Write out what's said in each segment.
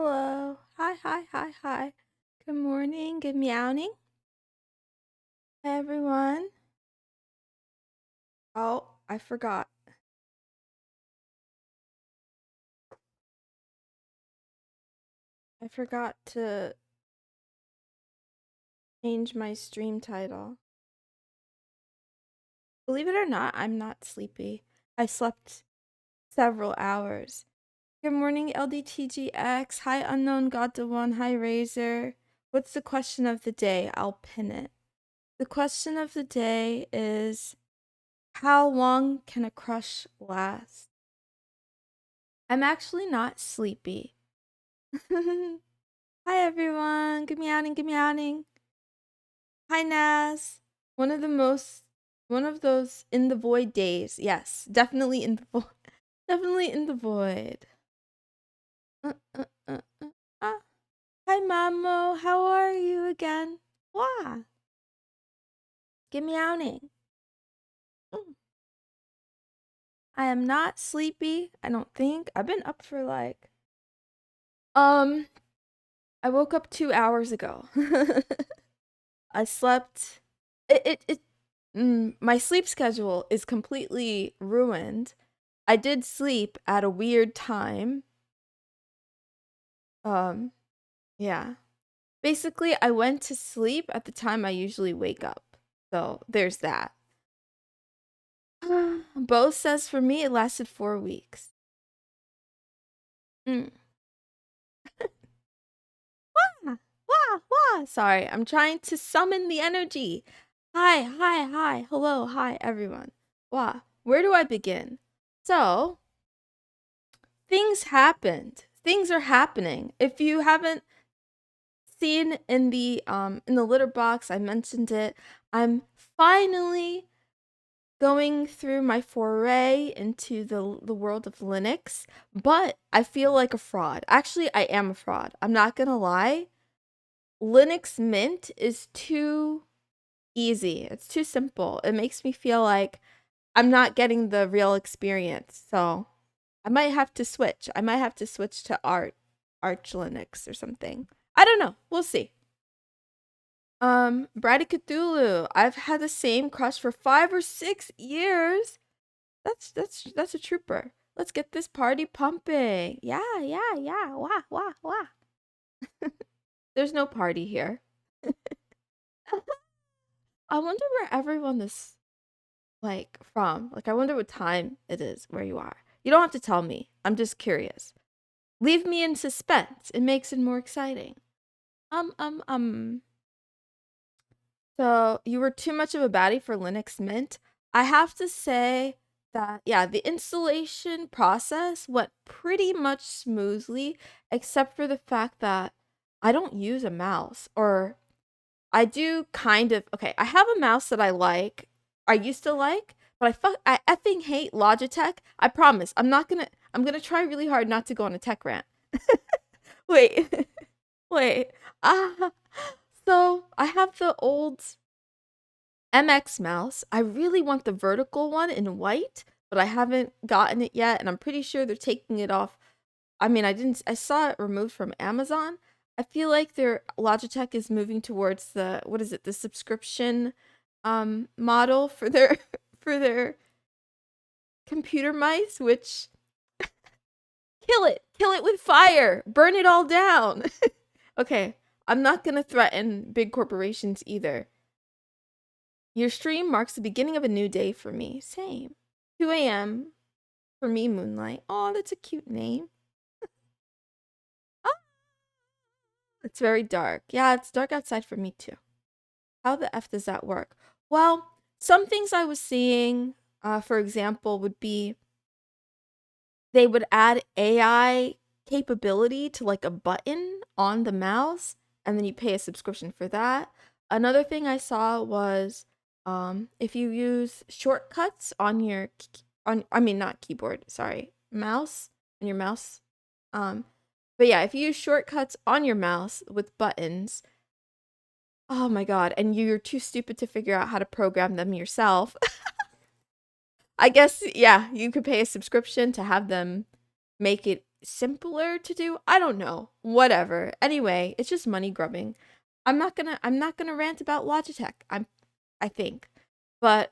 Hello. Hi. Good morning. Good meowing. Hi, everyone. Oh, I forgot. I forgot to change my stream title. Believe it or not, I'm not sleepy. I slept several hours. Good morning, LDTGX. Hi, Unknown God the One. Hi, Razor. What's the question of the day? I'll pin it. The question of the day is, how long can a crush last? I'm actually not sleepy. Hi everyone. Good meowing. Hi Naz. One of those in the void days. Yes, definitely in the void. Definitely in the void. Uh, uh, uh, ah. Hi Mamo. How are you again? Wah. Good meowing. Mm. I am not sleepy. I don't think. I've been up for like I woke up 2 hours ago. I slept my sleep schedule is completely ruined. I did sleep at a weird time. Um, yeah. Basically, I went to sleep at the time I usually wake up. So, there's that. Bo says for me it lasted 4 weeks. Mm. Wah, wah. Sorry, I'm trying to summon the energy. Hi. Hello, hi everyone. Wah. Where do I begin? So, things happened. Things are happening. If you haven't seen in the litter box, I mentioned it. I'm finally going through my foray into the world of Linux, but I feel like a fraud. Actually, I am a fraud. I'm not going to lie. Linux Mint is too easy. It's too simple. It makes me feel like I'm not getting the real experience. So, I might have to switch. I might have to switch to Arch Linux or something. I don't know. We'll see. Brady Cthulhu. I've had the same crush for 5 or 6 years. That's a trooper. Let's get this party pumping. Yeah. Wah. There's no party here. I wonder where everyone is like from. Like I wonder what time it is where you are. You don't have to tell me. I'm just curious. Leave me in suspense. It makes it more exciting. Um um um So you were too much of a baddie for Linux Mint. I have to say that, yeah, the installation process went pretty much smoothly, except for the fact that I don't use a mouse, or I do kind of. Okay, I have a mouse that I like. I used to like, but I effing hate Logitech. I promise. I'm gonna try really hard not to go on a tech rant. Wait. Wait. Ah. So I have the old MX mouse. I really want the vertical one in white, but I haven't gotten it yet, and I'm pretty sure they're taking it off. I mean, I saw it removed from Amazon. I feel like their Logitech is moving towards the, what is it, the subscription model for their for their computer mice, which kill it with fire, burn it all down. Okay, I'm not gonna threaten big corporations either. Your stream marks the beginning of a new day for me. Same. 2 a.m. for me, Moonlight. Oh, that's a cute name. Oh, it's very dark. Yeah, it's dark outside for me too. How the F does that work? Well, some things I was seeing, for example, would be they would add AI capability to like a button on the mouse, and then you pay a subscription for that. Another thing I saw was if you use shortcuts on your I mean not keyboard, sorry, mouse, on your mouse. Um but yeah, if you use shortcuts on your mouse with buttons, oh my god, and you're too stupid to figure out how to program them yourself. I guess, yeah, you could pay a subscription to have them make it simpler to do. I don't know. Whatever. Anyway, it's just money grubbing. I'm not gonna rant about Logitech. I think. But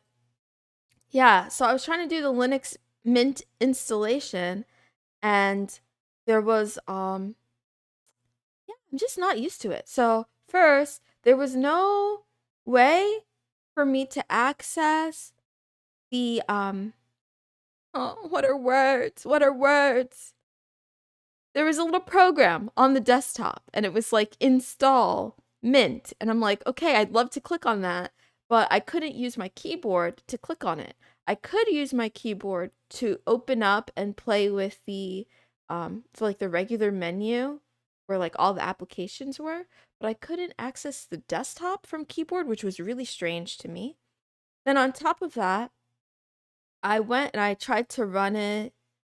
yeah, so I was trying to do the Linux Mint installation, and there was yeah, I'm just not used to it. So first, there was no way for me to access the oh, what are words? What are words? There was a little program on the desktop, and it was like install Mint, and I'm like, okay, I'd love to click on that, but I couldn't use my keyboard to click on it. I could use my keyboard to open up and play with the for like the regular menu where like all the applications were, but I couldn't access the desktop from keyboard, which was really strange to me. Then on top of that, I went and I tried to run it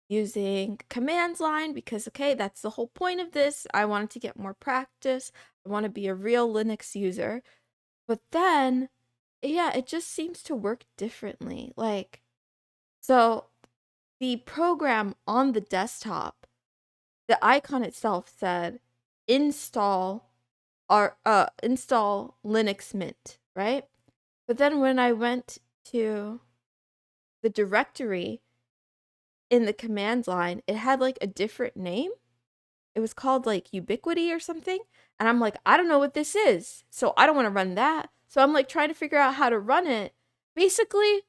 using commands line because, okay, that's the whole point of this. I wanted to get more practice. I want to be a real Linux user. But then, yeah, it just seems to work differently. Like, so the program on the desktop, the icon itself said install install Linux Mint, right? But then when I went to the directory in the command line, it had like a different name. It was called like Ubiquity or something. And I'm like, I don't know what this is. So I don't want to run that. So I'm like trying to figure out how to run it. Basically,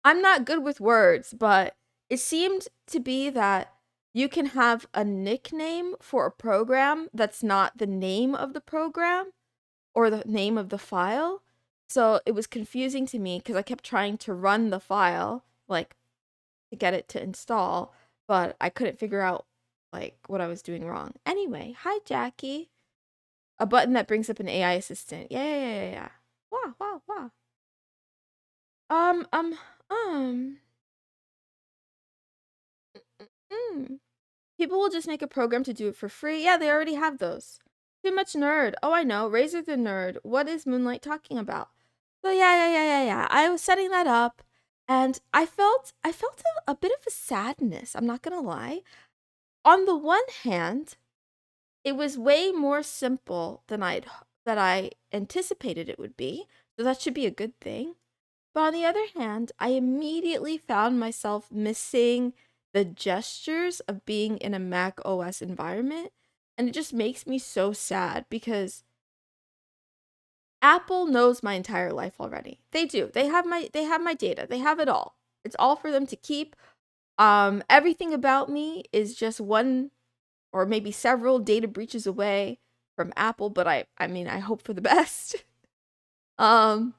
I'm not good with words, but it seemed to be that you can have a nickname for a program that's not the name of the program or the name of the file. So it was confusing to me because I kept trying to run the file, like to get it to install, but I couldn't figure out like what I was doing wrong. Anyway, hi Jackie. A button that brings up an AI assistant. Yeah, yeah, yeah, yeah. Wow, wow, wow. Um, um, um. Mm. People will just make a program to do it for free. Yeah, they already have those. Too much nerd. Oh, I know. Razor the nerd. What is Moonlight talking about? So yeah. I was setting that up, and I felt a bit of a sadness. I'm not gonna lie. On the one hand, it was way more simple than I anticipated it would be, so that should be a good thing. But on the other hand, I immediately found myself missing the gestures of being in a Mac OS environment, and it just makes me so sad because Apple knows my entire life already. They do. They have my data. They have it all. It's all for them to keep. Everything about me is just one or maybe several data breaches away from Apple, but I mean, I hope for the best. um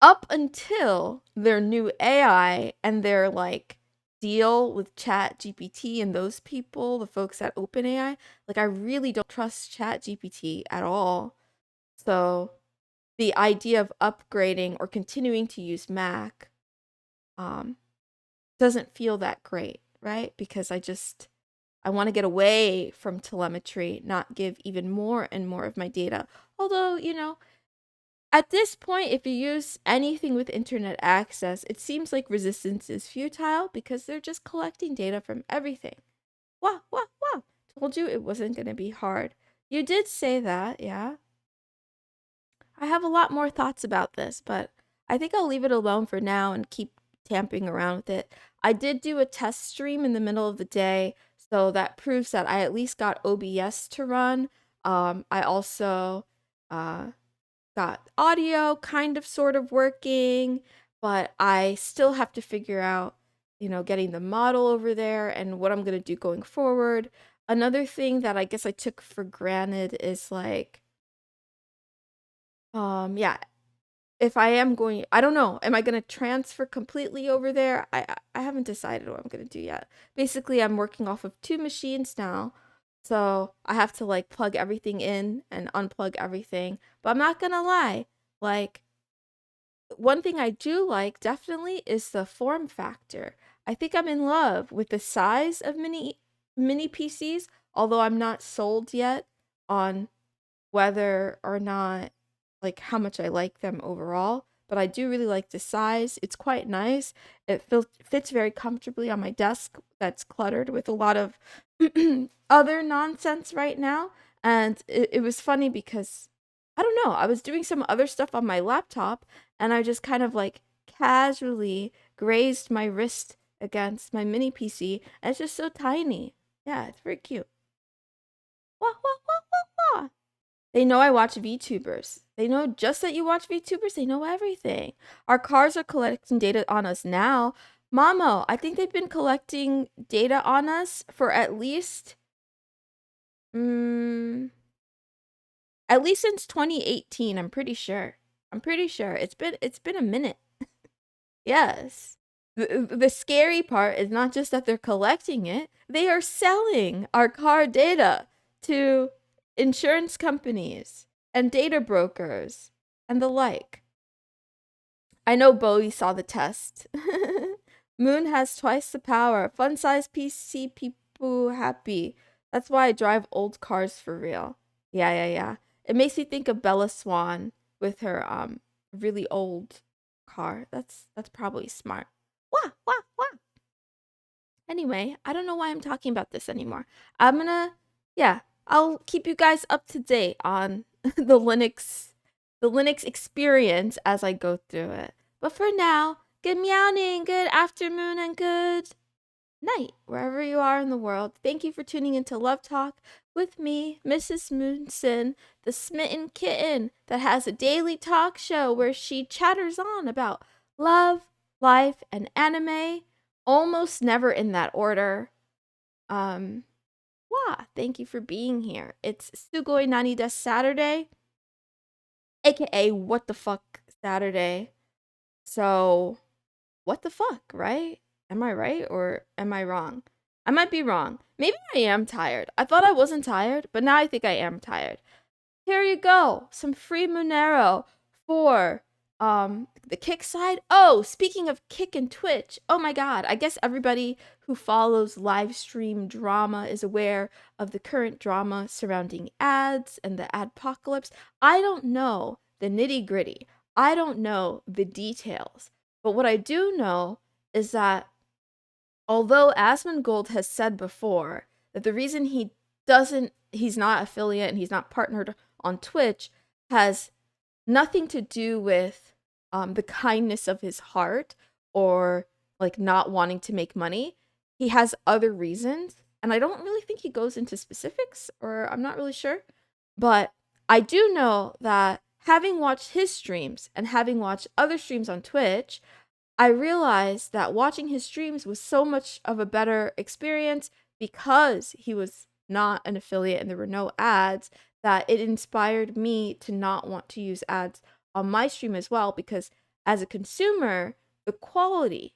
Up until their new AI and their like deal with Chat GPT and those people, the folks at OpenAI, like I really don't trust Chat GPT at all. So the idea of upgrading or continuing to use Mac um doesn't feel that great, right? Because I want to get away from telemetry, not give even more and more of my data. Although, at this point, if you use anything with internet access, it seems like resistance is futile because they're just collecting data from everything. Wow, wow, wow. Told you it wasn't going to be hard. You did say that, yeah. I have a lot more thoughts about this, but I think I'll leave it alone for now and keep tamping around with it. I did do a test stream in the middle of the day, so that proves that I at least got OBS to run. I also uh, got audio kind of sort of working, but I still have to figure out, getting the model over there and what I'm going to do going forward. Another thing that I guess I took for granted is like, yeah, if I am going, I don't know, am I going to transfer completely over there? I haven't decided what I'm going to do yet. Basically, I'm working off of two machines now. So I have to like plug everything in and unplug everything. But I'm not going to lie. Like, one thing I do like definitely is the form factor. I think I'm in love with the size of mini PCs, although I'm not sold yet on whether or not like how much I like them overall, but but I do really like the size. It's quite nice. It fits very comfortably on my desk that's cluttered with a lot of other nonsense right now. And it was funny because I don't know, I was doing some other stuff on my laptop and I just kind of like casually grazed my wrist against my mini PC. And it's just so tiny. Yeah, it's very cute. Wah, wah, wah, wah, wah. They know I watch VTubers. They know just that you watch VTubers. They know everything. Our cars are collecting data on us now. Mamo, I think they've been collecting data on us for mm, at least since 2018. I'm pretty sure. I'm pretty sure. It's been a minute. Yes. The scary part is not just that they're collecting it, they are selling our car data to insurance companies and data brokers and the like. I know Bowie saw the test. Moon has twice the power. Fun size PC people happy. That's why I drive old cars for real. Yeah. It makes me think of Bella Swan with her really old car. That's probably smart. Wah, wah, wah. Anyway, I don't know why I'm talking about this anymore. Yeah, I'll keep you guys up to date on the Linux experience as I go through it. But for now, good meowing, good afternoon, and good night, wherever you are in the world. Thank you for tuning into Love Talk with me, Mrs. Moonson, the smitten kitten that has a daily talk show where she chatters on about love, life, and anime, almost never in that order. Thank you for being here. It's Sugoi Nani Desu Saturday, aka What the Fuck Saturday. So, what the fuck, right? Am I right or am I wrong? I might be wrong. Maybe I am tired. I thought I wasn't tired, but now I think I am tired. Here you go. Some free Monero for the Kick side. Oh, speaking of Kick and Twitch. Oh my god. I guess everybody who follows live stream drama is aware of the current drama surrounding ads and the adpocalypse. I don't know the nitty-gritty. I don't know the details. But what I do know is that although Asmongold has said before that the reason he's not affiliate and he's not partnered on Twitch has nothing to do with the kindness of his heart or like not wanting to make money. He has other reasons, and I don't really think he goes into specifics, or I'm not really sure. But I do know that having watched his streams and having watched other streams on Twitch, I realized that watching his streams was so much of a better experience because he was not an affiliate and there were no ads, that it inspired me to not want to use ads on my stream as well, because as a consumer, the quality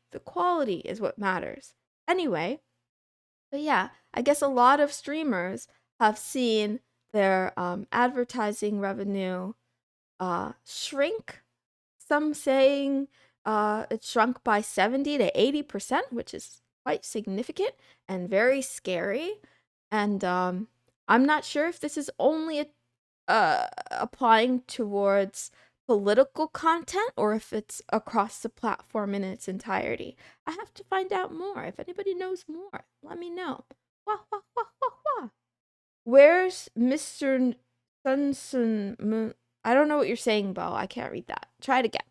is what matters. Anyway, but yeah, I guess a lot of streamers have seen their advertising revenue shrink. Some saying it shrunk by 70 to 80%, which is quite significant and very scary. And I'm not sure if this is only applying towards political content or if it's across the platform in its entirety. I have to find out more. If anybody knows more, let me know. Wah, wah, wah, wah, wah. Where's Mr. Sunsun? I don't know what you're saying, Bo. I can't read that. Try it again.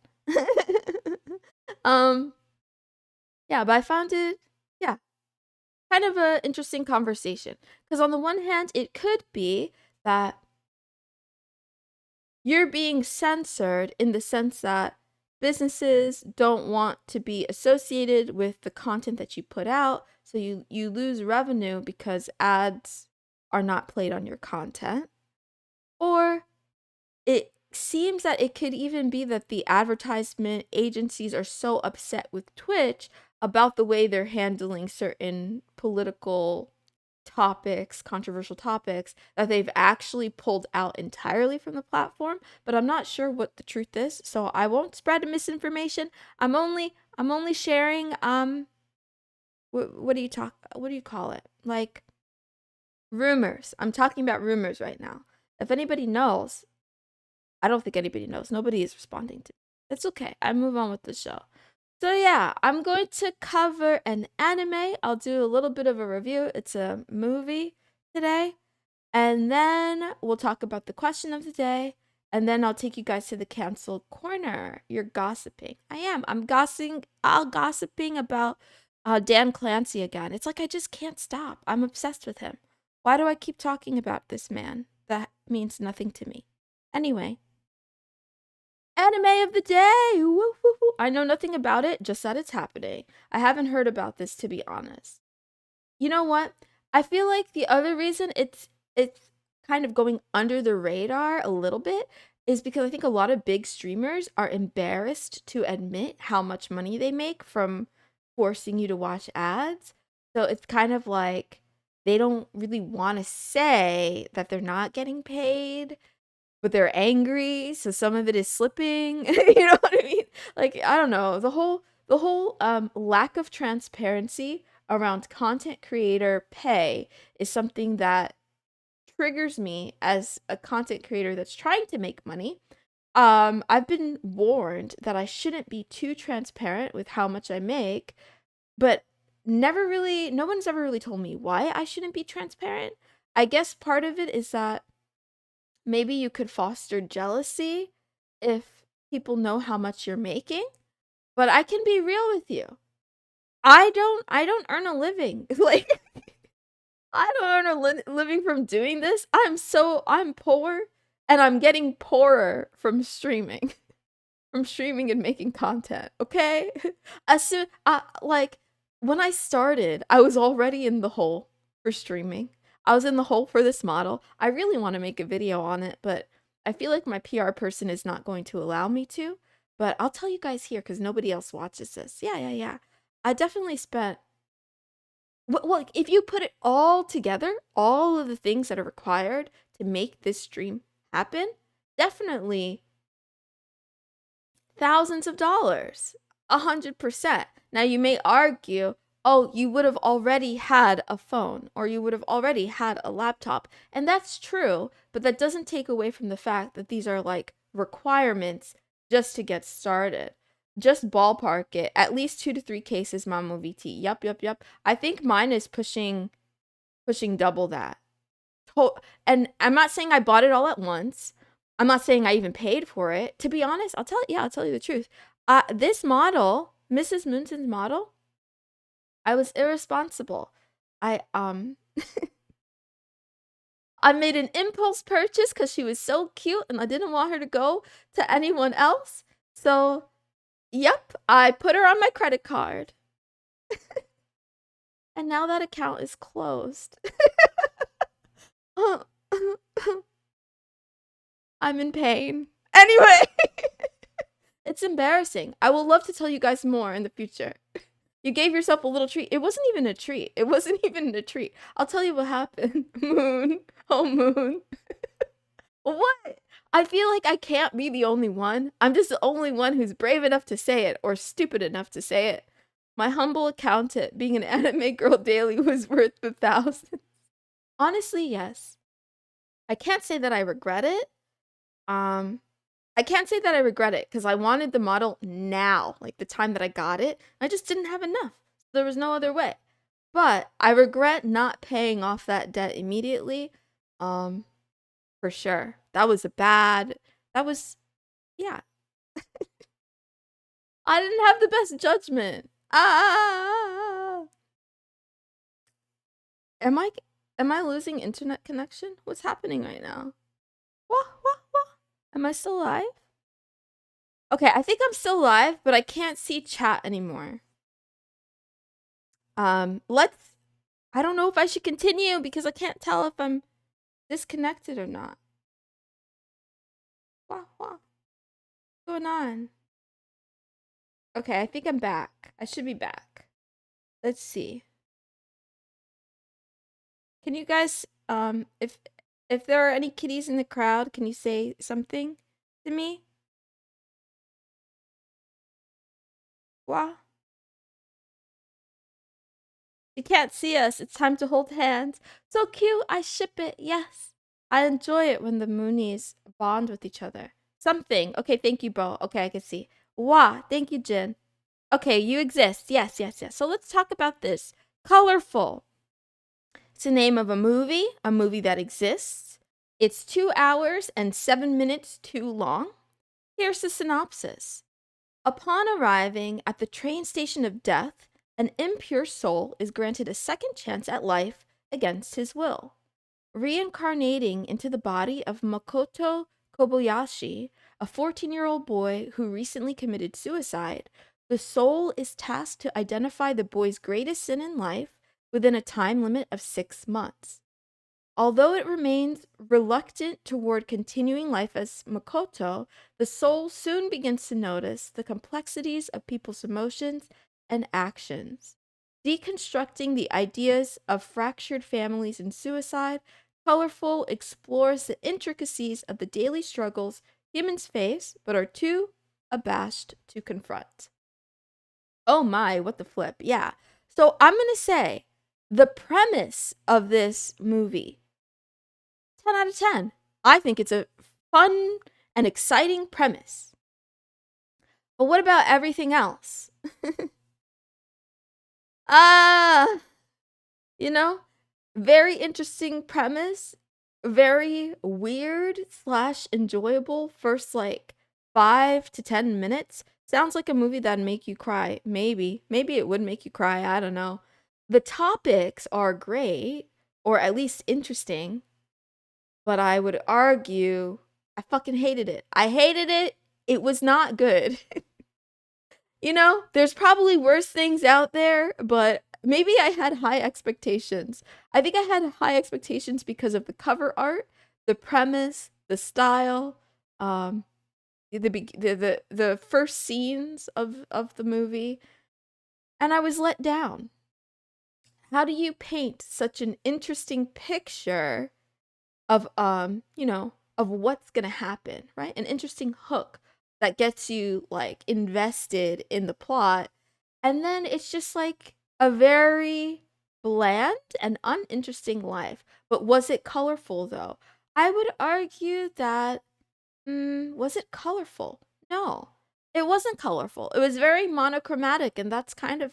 um, yeah, but I found it, yeah, kind of an interesting conversation. Because on the one hand, it could be that you're being censored in the sense that businesses don't want to be associated with the content that you put out, so you lose revenue because ads are not played on your content. Or it seems that it could even be that the advertisement agencies are so upset with Twitch about the way they're handling certain political topics, controversial topics, that they've actually pulled out entirely from the platform. But I'm not sure what the truth is, so I won't spread misinformation. I'm only sharing what do you call it? Like rumors. I'm talking about rumors right now. If anybody knows, I don't think anybody knows. Nobody is responding to. It's okay. I move on with the show. So yeah, I'm going to cover an anime. I'll do a little bit of a review. It's a movie today. And then we'll talk about the question of the day. And then I'll take you guys to the canceled corner. You're gossiping. I am. I'm gossiping about Dan Clancy again. It's like I just can't stop. I'm obsessed with him. Why do I keep talking about this man? That means nothing to me. Anyway, anime of the day. Woo, woo, woo. I know nothing about it, just that it's happening. I haven't heard about this, to be honest. You know what? I feel like the other reason it's kind of going under the radar a little bit is because I think a lot of big streamers are embarrassed to admit how much money they make from forcing you to watch ads. So it's kind of like they don't really want to say that they're not getting paid, but they're angry, so some of it is slipping. You know what I mean? Like, I don't know, the whole lack of transparency around content creator pay is something that triggers me as a content creator that's trying to make money. I've been warned that I shouldn't be too transparent with how much I make, but no one's ever really told me why I shouldn't be transparent. I guess part of it is that maybe you could foster jealousy if people know how much you're making, but I can be real with you. I don't earn a living. Like, I don't earn a living from doing this. I'm poor, and I'm getting poorer from streaming. From streaming and making content, okay? As soon like when I started, I was already in the hole for streaming. I was in the hole for this model. I really want to make a video on it, but I feel like my PR person is not going to allow me to. But I'll tell you guys here because nobody else watches this. Yeah. I definitely spent. Well, if you put it all together, all of the things that are required to make this stream happen, definitely thousands of dollars, 100%. Now you may argue, oh, you would have already had a phone or you would have already had a laptop. And that's true, but that doesn't take away from the fact that these are like requirements just to get started. Just ballpark it. At least 2 to 3 cases, Mamo VT. Yup. I think mine is pushing double that. And I'm not saying I bought it all at once. I'm not saying I even paid for it. To be honest, I'll tell you the truth. This model, Mrs. Moonson's model, I was irresponsible. I I made an impulse purchase because she was so cute and I didn't want her to go to anyone else. So, yep, I put her on my credit card. And now that account is closed. I'm in pain. Anyway, it's embarrassing. I will love to tell you guys more in the future. You gave yourself a little treat. It wasn't even a treat. I'll tell you what happened. Moon. Oh, Moon. What? I feel like I can't be the only one. I'm just the only one who's brave enough to say it or stupid enough to say it. My humble accountant being an anime girl daily was worth the thousands. Honestly, yes. I can't say that I regret it. I can't say that I regret it because I wanted the model now, like the time that I got it. I just didn't have enough. There was no other way. But I regret not paying off that debt immediately. For sure. That was yeah. I didn't have the best judgment. Am I losing internet connection? What's happening right now? Wah. Am I still live? Okay, I think I'm still live, but I can't see chat anymore. I don't know if I should continue because I can't tell if I'm disconnected or not. What's going on? Okay, I think I'm back. I should be back. Let's see. Can you guys, if there are any kitties in the crowd, can you say something to me? Wah. You can't see us. It's time to hold hands. So cute. I ship it. Yes. I enjoy it when the Moonies bond with each other. Something. Okay, thank you, bro. Okay, I can see. Wah, thank you, Jin. Okay, you exist. Yes, yes, yes. So let's talk about this. Colorful. It's the name of a movie that exists. It's 2 hours and 7 minutes too long. Here's the synopsis. Upon arriving at the train station of death, an impure soul is granted a second chance at life against his will. Reincarnating into the body of Makoto Kobayashi, a 14-year-old boy who recently committed suicide, the soul is tasked to identify the boy's greatest sin in life within a time limit of 6 months. Although it remains reluctant toward continuing life as Makoto, the soul soon begins to notice the complexities of people's emotions and actions. Deconstructing the ideas of fractured families and suicide, Colorful explores the intricacies of the daily struggles humans face but are too abashed to confront. Oh my, what the flip. Yeah. So I'm going to say the premise of this movie 10 out of 10. I think it's a fun and exciting premise. But what about everything else? Ah, you know, very interesting premise, very weird slash enjoyable first like 5 to 10 minutes. Sounds like a movie that'd make you cry. Maybe it would make you cry. I don't know. The topics are great, or at least interesting. But I would argue I fucking hated it. I hated it. It was not good. You know, there's probably worse things out there, but maybe I had high expectations. I think I had high expectations because of the cover art, the premise, the style, um, the first scenes of the movie, and I was let down. How do you paint such an interesting picture of of what's gonna happen, right? An interesting hook that gets you like invested in the plot, and then it's just like a very bland and uninteresting life. But was it colorful though? I would argue that was it colorful? No, it wasn't colorful. It was very monochromatic, and that's kind of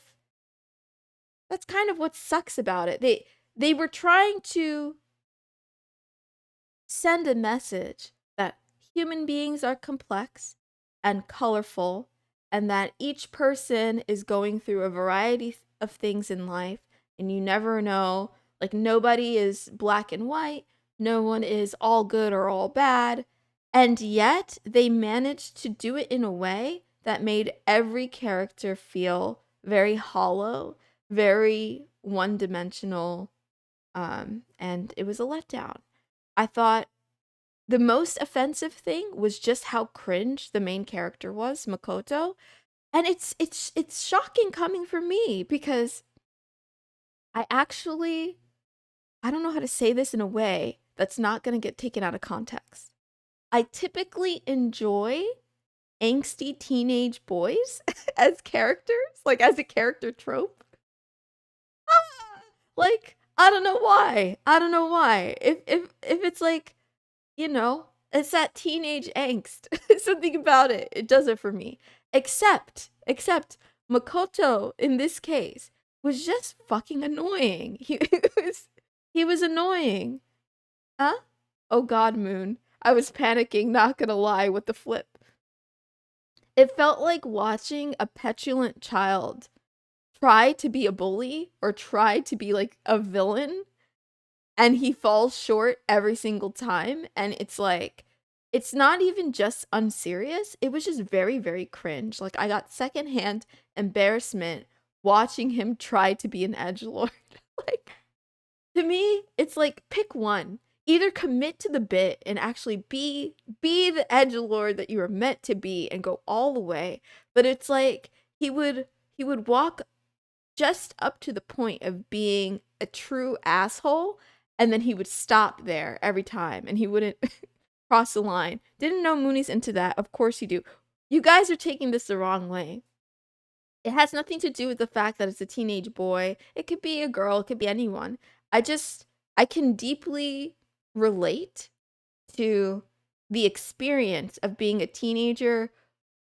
what sucks about it. They were trying to send a message that human beings are complex and colorful, and that each person is going through a variety of things in life, and you never know. Like, nobody is black and white, no one is all good or all bad, and yet they managed to do it in a way that made every character feel very hollow, very one dimensional, and it was a letdown. I thought the most offensive thing was just how cringe the main character was, Makoto. And it's shocking coming from me because I don't know how to say this in a way that's not going to get taken out of context. I typically enjoy angsty teenage boys as characters, like as a character trope. Like, I don't know why. I don't know why. If it's like, it's that teenage angst. Something about it. It does it for me. Except Makoto in this case was just fucking annoying. He was annoying. Huh? Oh god, Moon. I was panicking, not gonna lie, with the flip. It felt like watching a petulant child try to be a bully or try to be like a villain, and he falls short every single time, and it's like it's not even just unserious, it was just very, very cringe. Like, I got secondhand embarrassment watching him try to be an edgelord. Like, to me, it's like, pick one. Either commit to the bit and actually be the edgelord that you were meant to be and go all the way. But it's like he would walk just up to the point of being a true asshole, and then he would stop there every time, and he wouldn't cross the line. Didn't know Mooney's into that. Of course you do. You guys are taking this the wrong way. It has nothing to do with the fact that it's a teenage boy. It could be a girl, it could be anyone. I can deeply relate to the experience of being a teenager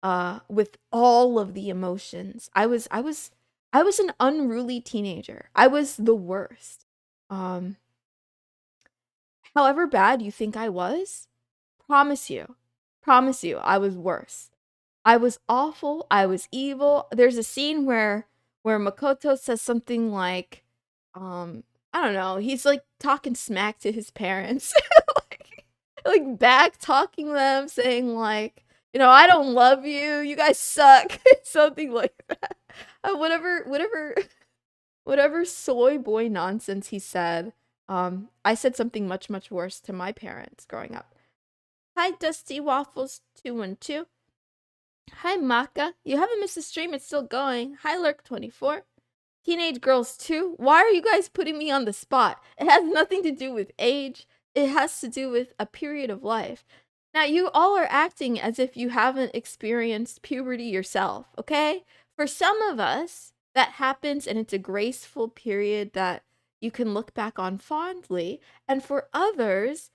with all of the emotions. I was an unruly teenager. I was the worst. Um, However bad you think I was, promise you, promise you, I was worse. I was awful. I was evil. There's a scene where Makoto says something like, I don't know. He's like talking smack to his parents, like back talking them, saying like, I don't love you. You guys suck. Something like that. Whatever soy boy nonsense he said. I said something much, much worse to my parents growing up. Hi, Dusty Waffles 212. Hi, Maka. You haven't missed the stream. It's still going. Hi, Lurk24. Teenage girls too? Why are you guys putting me on the spot? It has nothing to do with age. It has to do with a period of life. Now, you all are acting as if you haven't experienced puberty yourself, okay? For some of us, that happens and it's a graceful period that you can look back on fondly. And for others,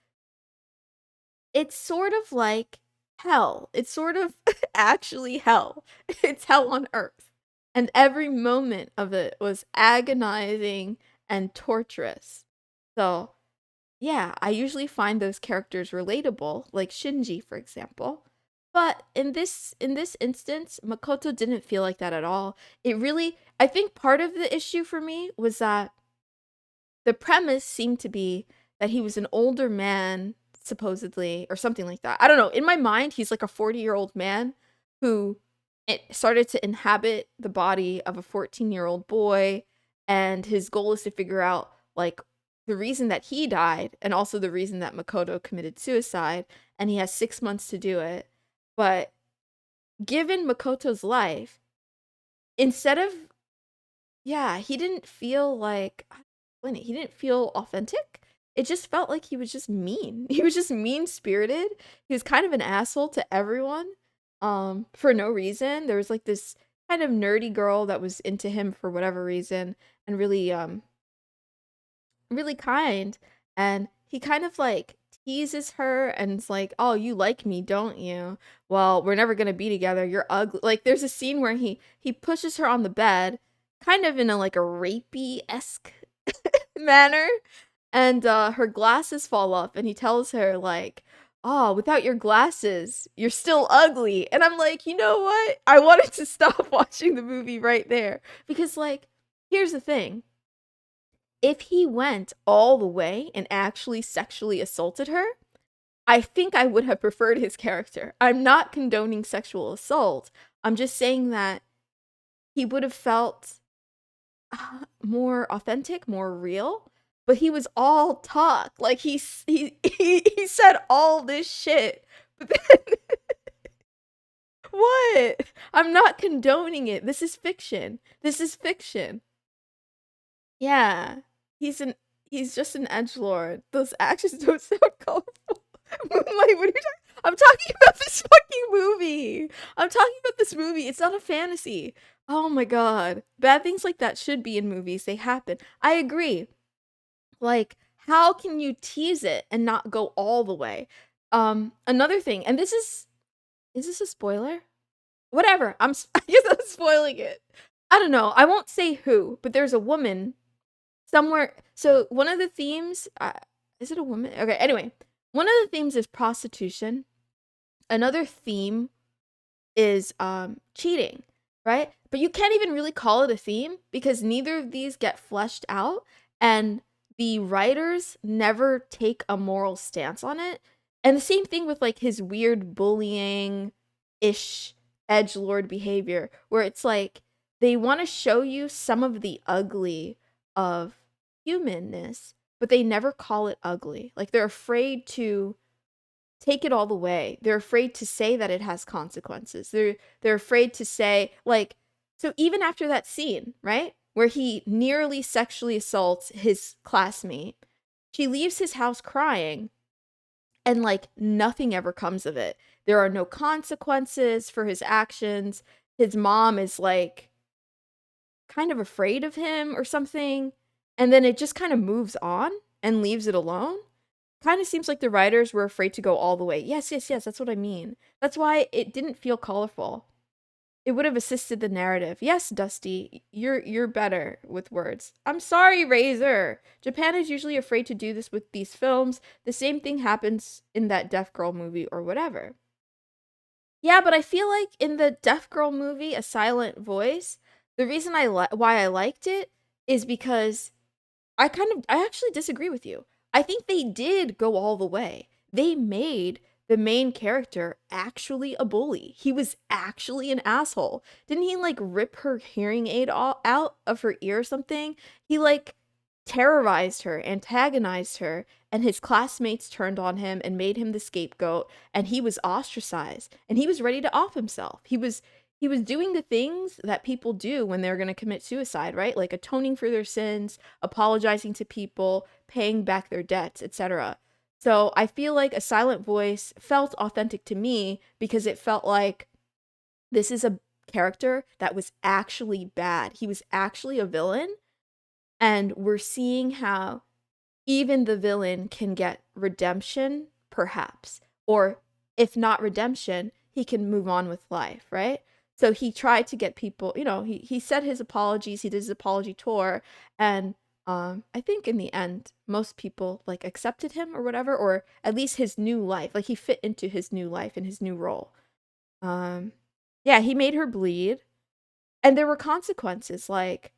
it's sort of like hell. It's sort of actually hell. It's hell on earth. And every moment of it was agonizing and torturous. So, yeah, I usually find those characters relatable, like Shinji, for example. But in this instance, Makoto didn't feel like that at all. I think part of the issue for me was that the premise seemed to be that he was an older man, supposedly, or something like that. I don't know. In my mind, he's like a 40-year-old man who it started to inhabit the body of a 14-year-old boy, and his goal is to figure out like the reason that he died and also the reason that Makoto committed suicide, and he has 6 months to do it. But given Makoto's life, instead of yeah, he didn't feel like he didn't feel authentic. It just felt like he was just mean. He was just mean-spirited. He was kind of an asshole to everyone, for no reason. There was like this kind of nerdy girl that was into him for whatever reason and really kind. And he kind of like teases her and it's like, "Oh, you like me, don't you? Well, we're never gonna be together. You're ugly." Like there's a scene where he pushes her on the bed, kind of in a like a rapey-esque manner, and her glasses fall off and he tells her like, "Oh, without your glasses you're still ugly." And I'm like, you know what, I wanted to stop watching the movie right there, because like here's the thing, if he went all the way and actually sexually assaulted her, I think I would have preferred his character. I'm not condoning sexual assault. I'm just saying that he would have felt more authentic, more real. But he was all talk. Like he said all this shit. But then what? I'm not condoning it. This is fiction. This is fiction. Yeah. He's an he's just an edgelord. Those actions don't sound colorful. Moonlight, what are you talking? I'm talking about this fucking movie. I'm talking about this movie. It's not a fantasy. Oh my god. Bad things like that should be in movies. They happen. I agree. Like, how can you tease it and not go all the way? Another thing, and is this a spoiler? Whatever. I guess I'm spoiling it. I don't know. I won't say who, but there's a woman somewhere. So one of the themes, is it a woman? Okay, anyway, one of the themes is prostitution. Another theme is cheating, right? But you can't even really call it a theme because neither of these get fleshed out, and the writers never take a moral stance on it. And the same thing with like his weird bullying ish edgelord behavior, where it's like they want to show you some of the ugly of humanness, but they never call it ugly. Like they're afraid to take it all the way. They're afraid to say that it has consequences. They're afraid to say like, so even after that scene, right? Where he nearly sexually assaults his classmate, she leaves his house crying and like nothing ever comes of it. There are no consequences for his actions. His mom is like kind of afraid of him or something. And then it just kind of moves on and leaves it alone. kind of seems like the writers were afraid to go all the way. Yes, yes, yes, that's what I mean. That's why it didn't feel colorful. It would have assisted the narrative. Yes, Dusty, you're better with words. I'm sorry, Razor. Japan is usually afraid to do this with these films. The same thing happens in that Deaf Girl movie or whatever. Yeah, but I feel like in the Deaf Girl movie, A Silent Voice, the reason why I liked it is because I actually disagree with you. I think they did go all the way. They made the main character actually a bully. He was actually an asshole. Didn't he like rip her hearing aid out of her ear or something? He like terrorized her, antagonized her, and his classmates turned on him and made him the scapegoat, and he was ostracized, and he was ready to off himself. He was doing the things that people do when they're going to commit suicide, right? Like atoning for their sins, apologizing to people, paying back their debts, etc. So I feel like A Silent Voice felt authentic to me because it felt like this is a character that was actually bad. He was actually a villain, and we're seeing how even the villain can get redemption, perhaps. Or if not redemption, he can move on with life, right? So he tried to get people, he said his apologies, he did his apology tour, and I think in the end, most people like accepted him or whatever, or at least his new life. Like he fit into his new life and his new role. Yeah, he made her bleed. And there were consequences, like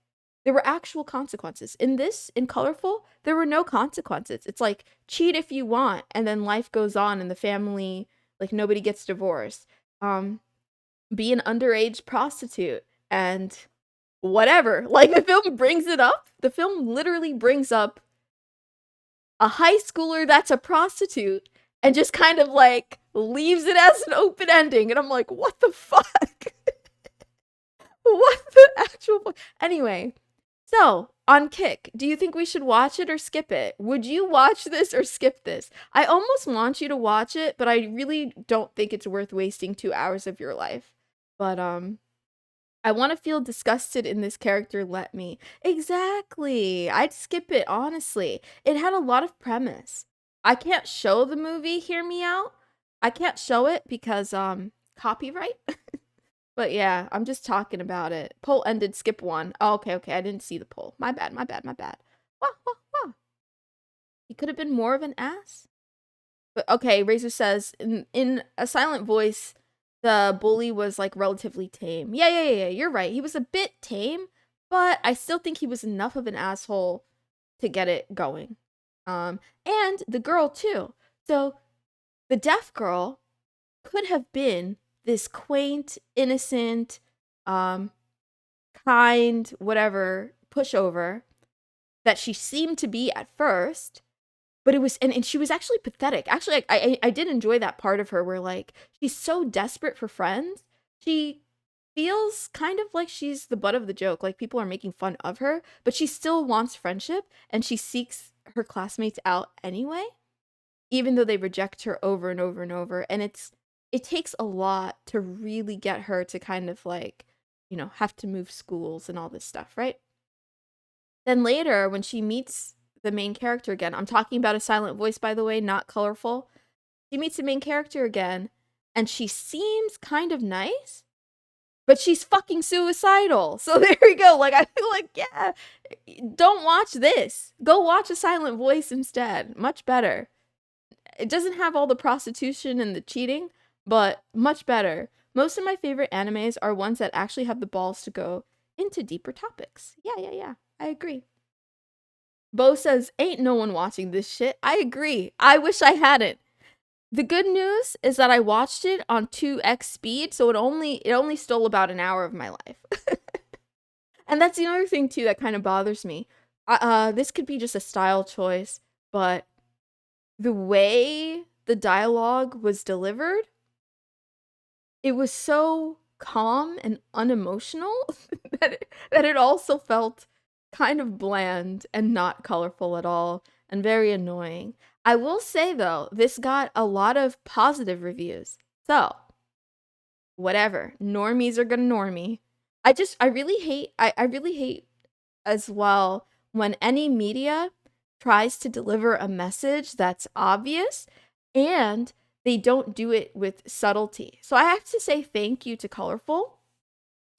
there were actual consequences. In Colorful, there were no consequences. It's like cheat if you want, and then life goes on and the family, like nobody gets divorced. Be an underage prostitute and whatever. Like the film brings it up. The film literally brings up a high schooler that's a prostitute and just kind of like leaves it as an open ending. And I'm like, what the fuck? What the actual fuck? Anyway, so on Kick, do you think we should watch it or skip it? Would you watch this or skip this? I almost want you to watch it, but I really don't think it's worth wasting 2 hours of your life. But I want to feel disgusted in this character. Let me. Exactly. I'd skip it, honestly. It had a lot of premise. I can't show the movie, hear me out. I can't show it because copyright. But yeah, I'm just talking about it. Poll ended, skip one. Oh, okay, I didn't see the poll. My bad. Wah, wah, wah. He could have been more of an ass. But okay, Razor says, in A Silent Voice, the bully was like relatively tame. Yeah, you're right. He was a bit tame, but I still think he was enough of an asshole to get it going. And the girl too. So the deaf girl could have been this quaint, innocent, kind, whatever, pushover that she seemed to be at first, but it was, and she was actually pathetic. Actually, I did enjoy that part of her where like she's so desperate for friends. She feels kind of like she's the butt of the joke. Like people are making fun of her, but she still wants friendship and she seeks her classmates out anyway, even though they reject her over and over and over. And it takes a lot to really get her to kind of like, have to move schools and all this stuff, right? Then later, when she meets the main character again, I'm talking about A Silent Voice, by the way, not Colorful. She meets the main character again, and she seems kind of nice, but she's fucking suicidal. So there we go. Like, I feel like, yeah, don't watch this. Go watch A Silent Voice instead. Much better. It doesn't have all the prostitution and the cheating, but much better. Most of my favorite animes are ones that actually have the balls to go into deeper topics. Yeah. I agree. Bo says, ain't no one watching this shit. I agree. I wish I hadn't. The good news is that I watched it on 2x speed, so it only stole about an hour of my life. And that's the other thing too that kind of bothers me. This could be just a style choice, but the way the dialogue was delivered, it was so calm and unemotional that it also felt kind of bland and not colorful at all and very annoying. I will say though, this got a lot of positive reviews. So, whatever. Normies are gonna normie. I really hate as well when any media tries to deliver a message that's obvious, and they don't do it with subtlety. So I have to say thank you to Colorful,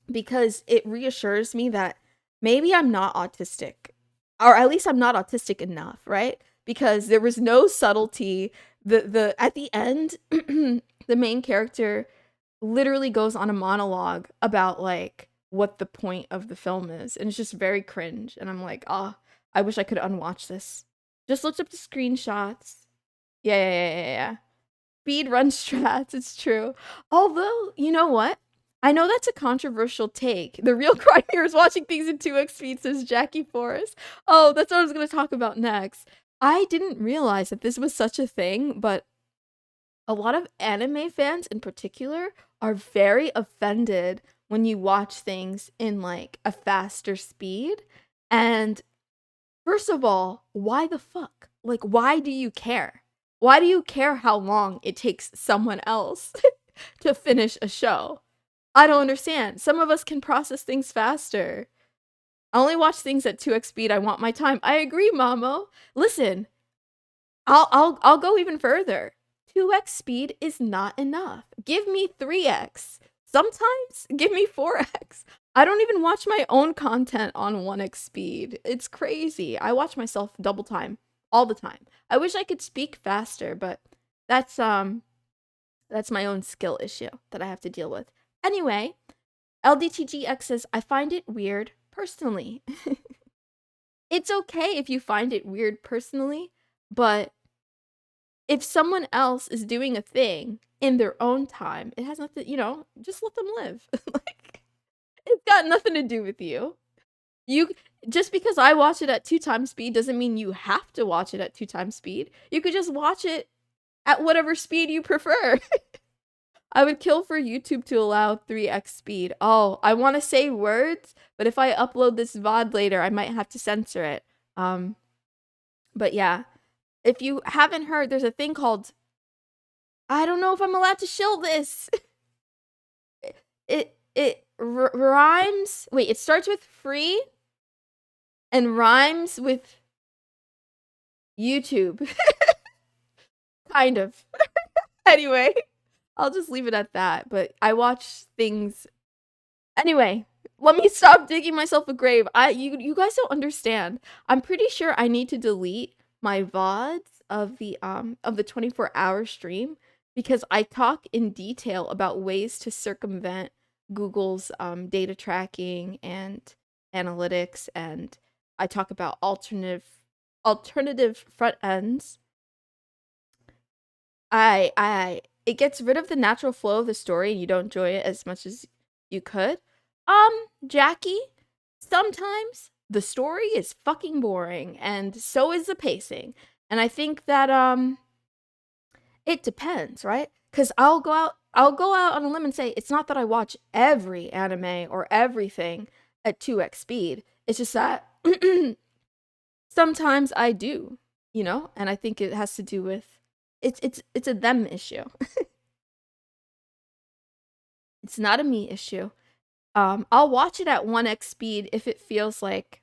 because it reassures me that maybe I'm not autistic, or at least I'm not autistic enough, right? Because there was no subtlety. The at the end, the main character literally goes on a monologue about like what the point of the film is, and it's just very cringe. And I'm like, I wish I could unwatch this. Just looked up the screenshots. Yeah. Speed run strats, it's true. Although, you know what? I know that's a controversial take. The real crime here is watching things in 2x speed, says Jackie Forrest. Oh, that's what I was going to talk about next. I didn't realize that this was such a thing, but a lot of anime fans in particular are very offended when you watch things in like a faster speed. And first of all, why the fuck? Like, why do you care? Why do you care how long it takes someone else to finish a show? I don't understand. Some of us can process things faster. I only watch things at 2x speed. I want my time. I agree, Mamo. Listen, I'll go even further. 2x speed is not enough. Give me 3x. Sometimes give me 4x. I don't even watch my own content on 1x speed. It's crazy. I watch myself double time all the time. I wish I could speak faster, but that's my own skill issue that I have to deal with. Anyway, LDTGX says, I find it weird personally. It's okay if you find it weird personally, but if someone else is doing a thing in their own time, it has nothing, just let them live. Like, it's got nothing to do with you. Just because I watch it at 2x speed doesn't mean you have to watch it at 2x speed. You could just watch it at whatever speed you prefer. I would kill for YouTube to allow 3x speed. Oh, I want to say words, but if I upload this VOD later, I might have to censor it. But yeah, if you haven't heard, there's a thing called, I don't know if I'm allowed to shill this. It rhymes. Wait, it starts with free and rhymes with YouTube. Kind of. Anyway, I'll just leave it at that. But I watch things. Anyway, let me stop digging myself a grave. You guys don't understand. I'm pretty sure I need to delete my VODs of the 24-hour stream, because I talk in detail about ways to circumvent Google's data tracking and analytics, and I talk about alternative front ends. It gets rid of the natural flow of the story, and you don't enjoy it as much as you could. Jackie, sometimes the story is fucking boring, and so is the pacing. And I think that it depends, right? Because I'll go out on a limb and say it's not that I watch every anime or everything at 2x speed. It's just that sometimes I do, and I think it has to do with it's a them issue. It's not a me issue. I'll watch it at 1x speed if it feels like,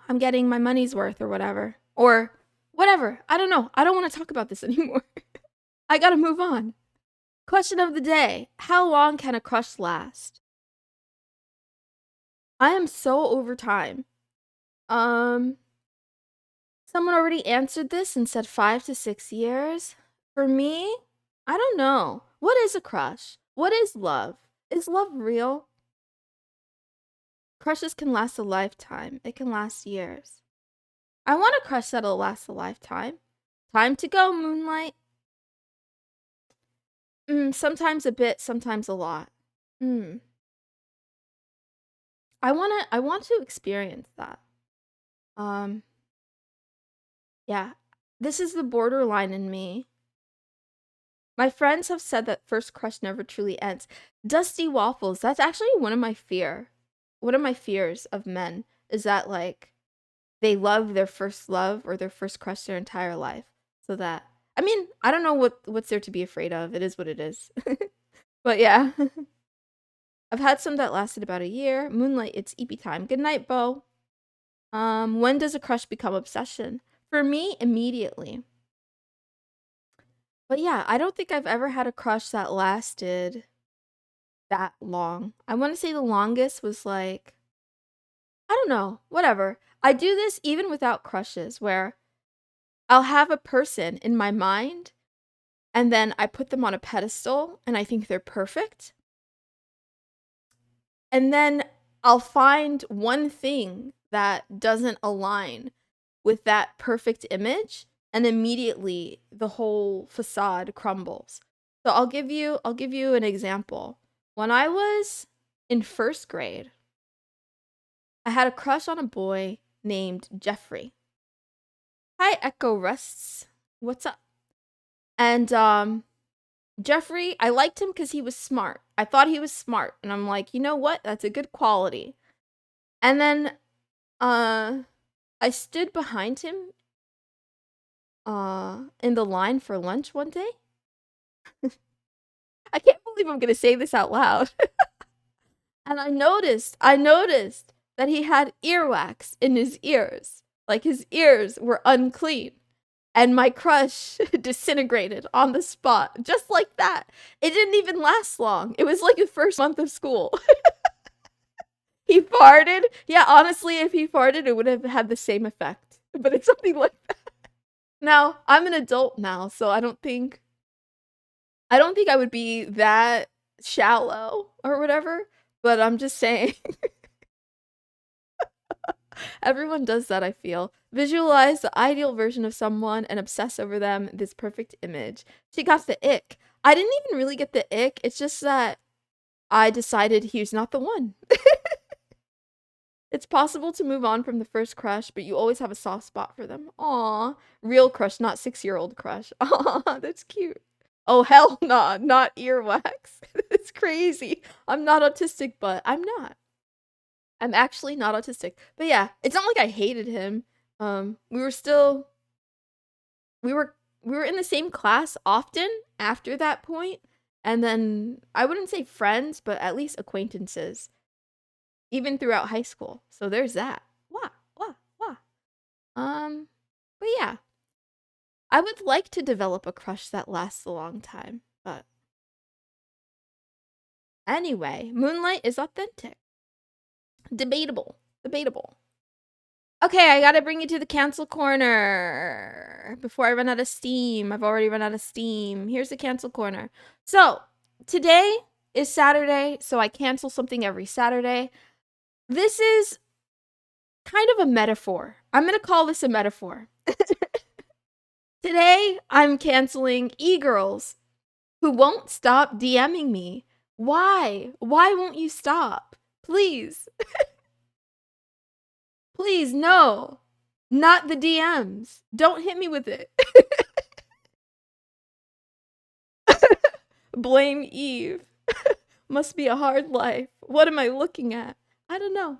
I'm getting my money's worth or whatever. Or whatever. I don't know. I don't want to talk about this anymore. I gotta move on. Question of the day. How long can a crush last? I am so over time. Someone already answered this and said 5 to 6 years. For me, I don't know. What is a crush? What is love? Is love real? Crushes can last a lifetime. It can last years. I want a crush that'll last a lifetime. Time to go, Moonlight. Sometimes a bit, sometimes a lot. I want to experience that. Yeah. This is the borderline in me. My friends have said that first crush never truly ends. Dusty Waffles, that's actually one of my fears of men, is that like they love their first love or their first crush their entire life. So that, I mean, I don't know what's there to be afraid of. It is what it is. But yeah. I've had some that lasted about a year. Moonlight, it's EP time. Good night, Bo. When does a crush become obsession? For me, immediately. But yeah, I don't think I've ever had a crush that lasted that long. I want to say the longest was like, I don't know, whatever. I do this even without crushes where I'll have a person in my mind and then I put them on a pedestal and I think they're perfect. And then I'll find one thing that doesn't align with that perfect image and immediately the whole facade crumbles. So I'll give you an example. When I was in 1st grade, I had a crush on a boy named Jeffrey. Hi, Echo Rusts. What's up? And Jeffrey, I liked him because he was smart. I thought he was smart. And I'm like, you know what? That's a good quality. And then I stood behind him in the line for lunch one day. I can't believe I'm gonna say this out loud. And I noticed that he had earwax in his ears. Like his ears were unclean. And my crush disintegrated on the spot, just like that. It didn't even last long. It was like the first month of school. He farted. Yeah, honestly, if he farted, it would have had the same effect. But it's something like that. Now, I'm an adult now, so I don't think I would be that shallow or whatever, but I'm just saying. Everyone does that, I feel. Visualize the ideal version of someone and obsess over them, this perfect image. She got the ick. I didn't even really get the ick. It's just that I decided he was not the one. It's possible to move on from the first crush, but you always have a soft spot for them. Aw. Real crush, not 6-year-old crush. Aw, that's cute. Oh, hell nah, not earwax. It's crazy. I'm not autistic, but I'm not. I'm actually not autistic. But yeah, it's not like I hated him. We were still we were in the same class often after that point, and then I wouldn't say friends, but at least acquaintances, even throughout high school. So there's that. Wah, wah, wah. But yeah, I would like to develop a crush that lasts a long time, but anyway, Moonlight is authentic. Debatable. Debatable. Okay, I gotta bring you to the cancel corner before I run out of steam. I've already run out of steam. Here's the cancel corner. So, today is Saturday, so I cancel something every Saturday. This is kind of a metaphor. I'm gonna call this a metaphor. Today, I'm canceling e-girls who won't stop DMing me. Why? Why won't you stop? Please. Please, no. Not the DMs. Don't hit me with it. Blame Eve. Must be a hard life. What am I looking at? I don't know.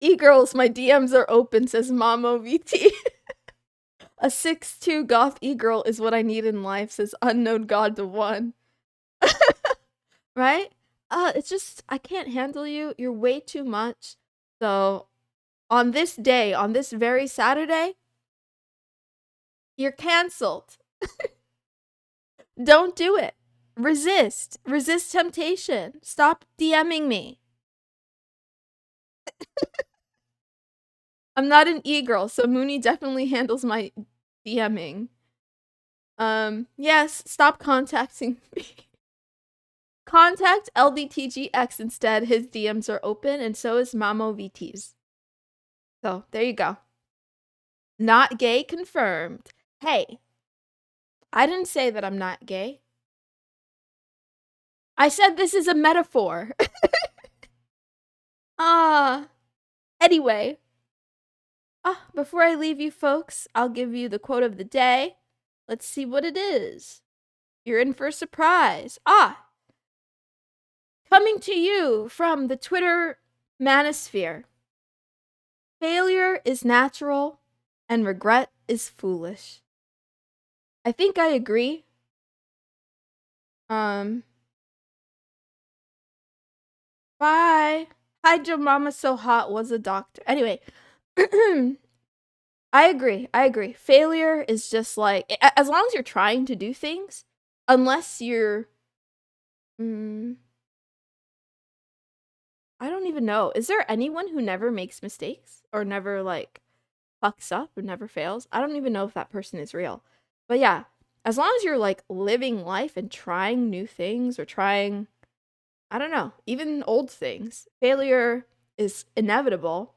E-girls, my DMs are open, says Mamo VT. A 6'2" goth e-girl is what I need in life, says Unknown God to 1. Right? It's just, I can't handle you. You're way too much. So, on this day, on this very Saturday, you're canceled. Don't do it. Resist. Resist temptation. Stop DMing me. I'm not an e-girl, so Mooney definitely handles my DMing. Yes, stop contacting me. Contact LDTGX instead. His DMs are open, and so is Mamo VT's. So, there you go. Not gay confirmed. Hey, I didn't say that I'm not gay. I said this is a metaphor. Anyway. Before I leave you folks, I'll give you the quote of the day. Let's see what it is. You're in for a surprise. Coming to you from the Twitter manosphere. Failure is natural and regret is foolish. I think I agree. Bye. Hi, Joe Mama So Hot was a doctor. Anyway, I agree. I agree. Failure is just like, as long as you're trying to do things, unless you're, mm, I don't even know. Is there anyone who never makes mistakes or never like fucks up or never fails? I don't even know if that person is real. But yeah, as long as you're like living life and trying new things or trying, I don't know, even old things, failure is inevitable.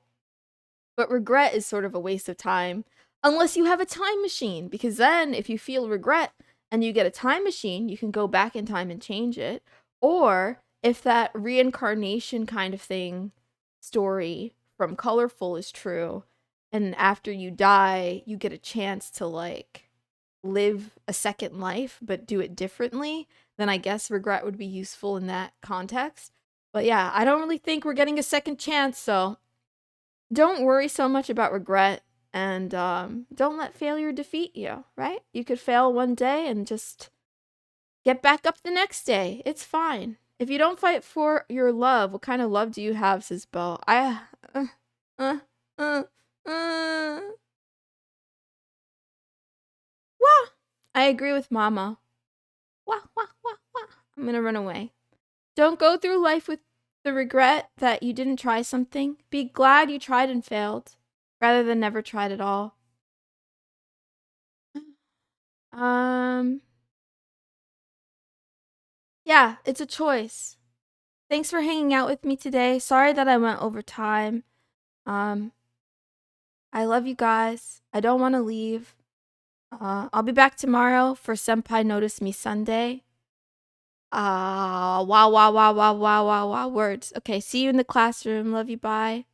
But regret is sort of a waste of time unless you have a time machine, because then if you feel regret and you get a time machine, you can go back in time and change it. Or if that reincarnation kind of thing story from Colorful is true, and after you die, you get a chance to like live a second life but do it differently, then I guess regret would be useful in that context. But yeah, I don't really think we're getting a second chance, so don't worry so much about regret, and don't let failure defeat you, right? You could fail one day and just get back up the next day. It's fine. If you don't fight for your love, what kind of love do you have, says Bo? Uh, uh, uh, uh. Wah! I agree with Mama. Wah, wah, wah, wah. I'm gonna run away. Don't go through life with the regret that you didn't try something. Be glad you tried and failed, rather than never tried at all. Um, yeah, it's a choice. Thanks for hanging out with me today. Sorry that I went over time. Um, I love you guys. I don't want to leave. I'll be back tomorrow for Senpai Notice Me Sunday. Wow, wow, wow, wow, wow, wow, wow, words. Okay, see you in the classroom. Love you, bye.